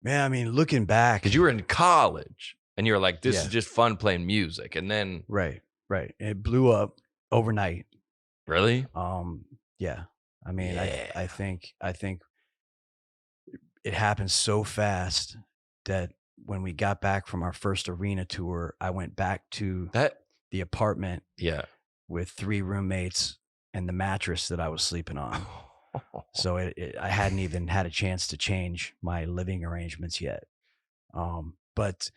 Man, I mean, looking back, because you were in college and you were like, this is just fun playing music. And then. Right. It blew up overnight. Really? Yeah. I mean, I think it happened so fast that when we got back from our first arena tour, I went back to the apartment with 3 roommates and the mattress that I was sleeping on. So I hadn't even had a chance to change my living arrangements yet. But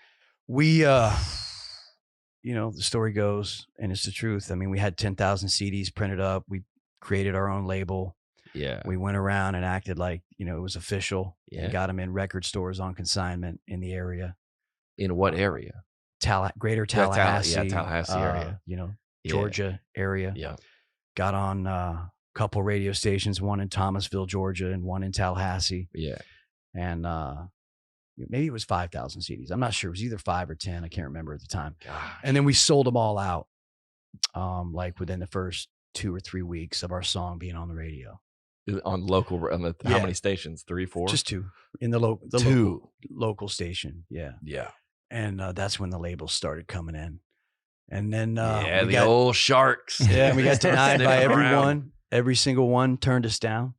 we, you know, the story goes, and it's the truth. I mean, we had 10,000 CDs printed up. We created our own label. Yeah. We went around and acted like, you know, it was official. Yeah. And got them in record stores on consignment in the area. In what area? Greater Tallahassee. Tallahassee area. You know, Georgia area. Yeah. Got on a couple radio stations, one in Thomasville, Georgia, and one in Tallahassee. Yeah. And maybe it was 5,000 CDs. I'm not sure. It was either 5 or 10. I can't remember at the time. Gosh. And then we sold them all out, like within the first 2 or 3 weeks of our song being on the radio. On local, how many stations? 3, 4? Just 2 in the local station. Yeah. Yeah. And that's when the labels started coming in. And then the old sharks. Yeah, we got denied by everyone. Every single one turned us down.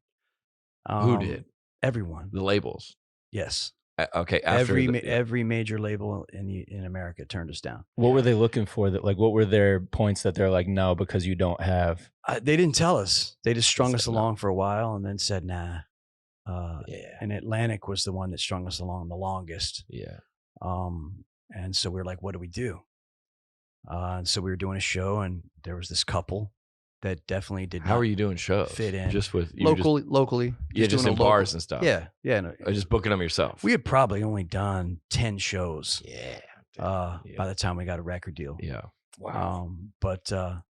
Who did? Everyone. The labels. Yes. Okay. Every major label in America turned us down. What were they looking for? That what were their points that they're like, no, because you don't have? They didn't tell us. They just strung us along for a while and then said, nah. And Atlantic was the one that strung us along the longest. Yeah. And so we were like, what do we do? And so we were doing a show, and there was this couple that definitely did not. How are you doing shows? Fit in just with locally. Just in bars and stuff. Yeah. No, just booking them yourself. We had probably only done 10 shows. Yeah. By the time we got a record deal. Yeah. Wow. But a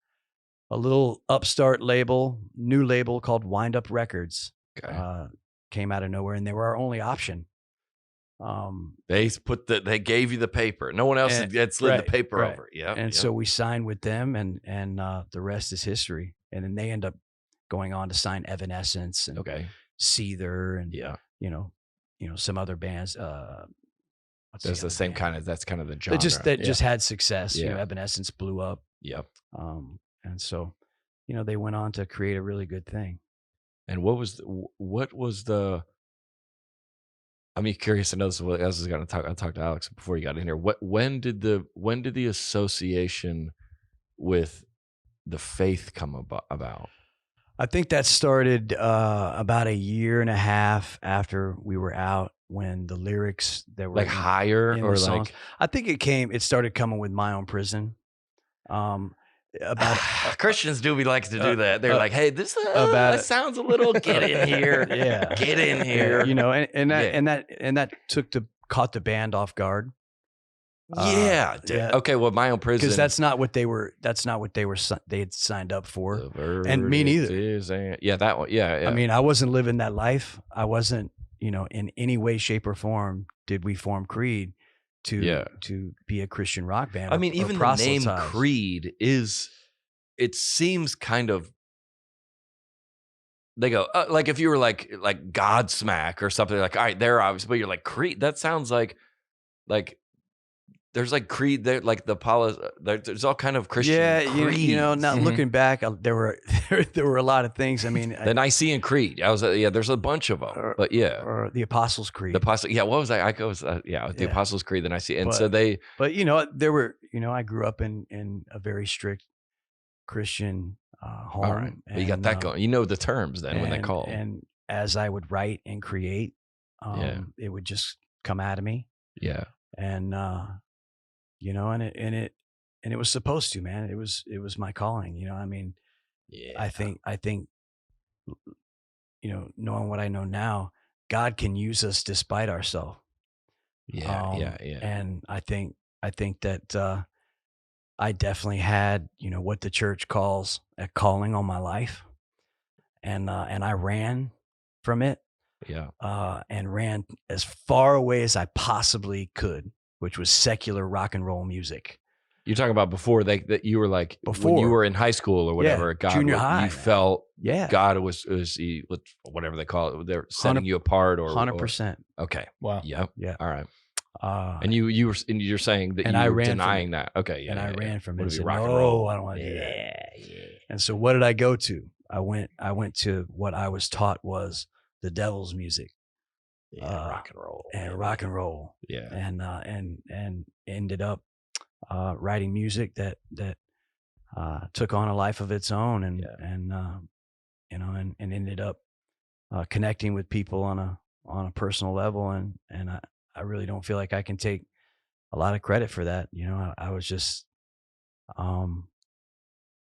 little upstart label, new label called Wind Up Records, came out of nowhere, and they were our only option. They gave you the paper. No one else had slid the paper over. Yeah. And so we signed with them, and the rest is history. And then they end up going on to sign Evanescence and Seether and you know some other bands. That's the same kind of. That's kind of the genre. That just had success. Yeah. You know, Evanescence blew up. Yep. And so, they went on to create a really good thing. And what was the? I'm curious to know this. What else is going to talk? I talked to Alex before you got in here. When did the association with the faith come about? I think that started about a year and a half after we were out, when the lyrics that were like higher or like songs, I think it started coming with My Own Prison. About Christians do like to do that. They're like, hey, this that sounds a little get in here. Yeah. Get in here. And that caught the band off guard. Yeah. Okay. Well, My Own Prison, because that's not what they had signed up for, and me neither. Yeah, that one. Yeah. I mean, I wasn't living that life. I wasn't, in any way, shape, or form did we form Creed to be a Christian rock band. I mean, even the name Creed it seems kind of. They go like if you were like Godsmack or something, like, all right, they're obvious, but you're like Creed. That sounds like. There's like Creed there, like the Apollo. There's all kind of Christian. Yeah, creeds. Now looking back, there were a lot of things. I mean, the Nicene Creed. There's a bunch of them, but or the Apostles' Creed. The Apostle. Yeah, what was that? The Apostles' Creed. The Nicene, and so they. But there were. I grew up in a very strict Christian home. All right, but you got that going. You know the terms then when they call. And as I would write and create, it would just come out of me. Yeah. And and it was supposed to, man. It was my calling. I mean, I think knowing what I know now, God can use us despite ourselves. Yeah. And I think that I definitely had what the church calls a calling on my life, and I ran from it. Yeah. And ran as far away as I possibly could, which was secular rock and roll music. You're talking about before that you were like when you were in high school or whatever. God, junior high, you felt God was whatever they call it. They're setting you apart, or 100%. Okay. Wow. Yep. Yeah. All right. And you're saying that you were denying that. Okay. Yeah. And I ran from it. Would it be Said, rock and roll? I don't want to do that. And so what did I go to? I went to what I was taught was the devil's music. Rock and roll. And rock and roll. Yeah. And ended up writing music that took on a life of its own, and ended up connecting with people on a personal level, and I really don't feel like I can take a lot of credit for that. I was just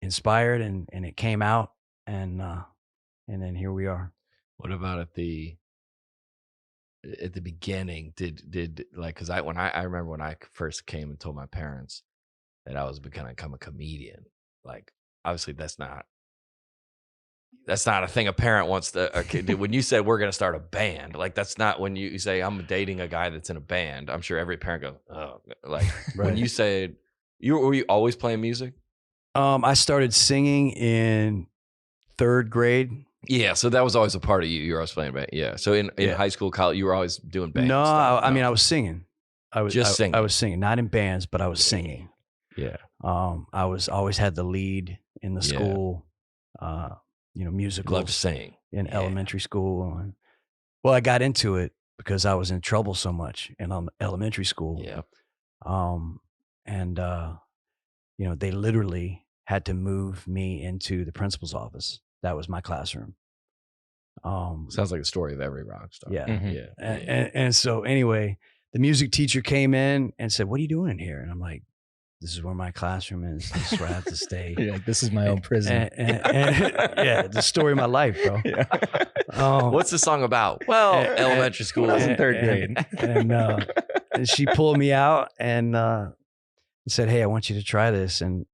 inspired, and it came out, and then here we are. What about at the beginning? Did like, because I remember when I first came and told my parents that I was going to become a comedian. Like, obviously that's not a thing a parent wants to. When you said we're going to start a band, like that's not when you say I'm dating a guy that's in a band. I'm sure every parent goes, oh, like when you said were you always playing music? I started singing in 3rd grade. Yeah, so that was always a part of you. You were always playing band. Yeah. So in high school, college, you were always doing band. No, I mean I was singing. I was singing. I was singing, not in bands, but I was singing. Yeah. I was always had the lead in the school. Musicals. Loved to sing in elementary school. Well, I got into it because I was in trouble so much in elementary school. Yeah. They literally had to move me into the principal's office. That was my classroom. Sounds like a story of every rock star. Yeah. Mm-hmm. Yeah. And so anyway, the music teacher came in and said, "What are you doing in here?" And I'm like, "This is where my classroom is. This is where I have to stay." You're like, this is my own prison. Yeah, the story of my life, bro. Yeah. What's the song about? Well, elementary school. I was in 3rd grade. And she pulled me out and said, "Hey, I want you to try this." And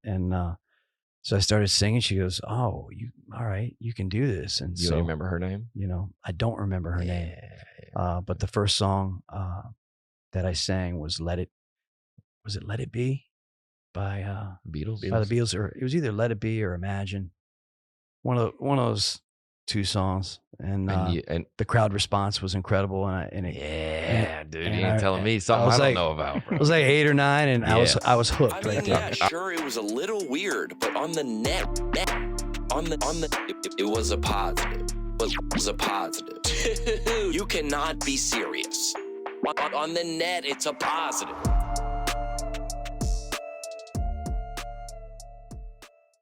so I started singing. She goes, "Oh, all right, you can do this." And you so, don't remember her name? I don't remember her name. But the first song that I sang was "Let It Be" by Beatles? By the Beatles, or it was either "Let It Be" or "Imagine." One of those 2 songs, and the crowd response was incredible. Dude, you ain't telling me something I don't know about, bro. I was like 8 or 9, and I was hooked right there. Yeah, sure, it was a little weird, but on the net, it was a positive. It was a positive. You cannot be serious. On the net, it's a positive.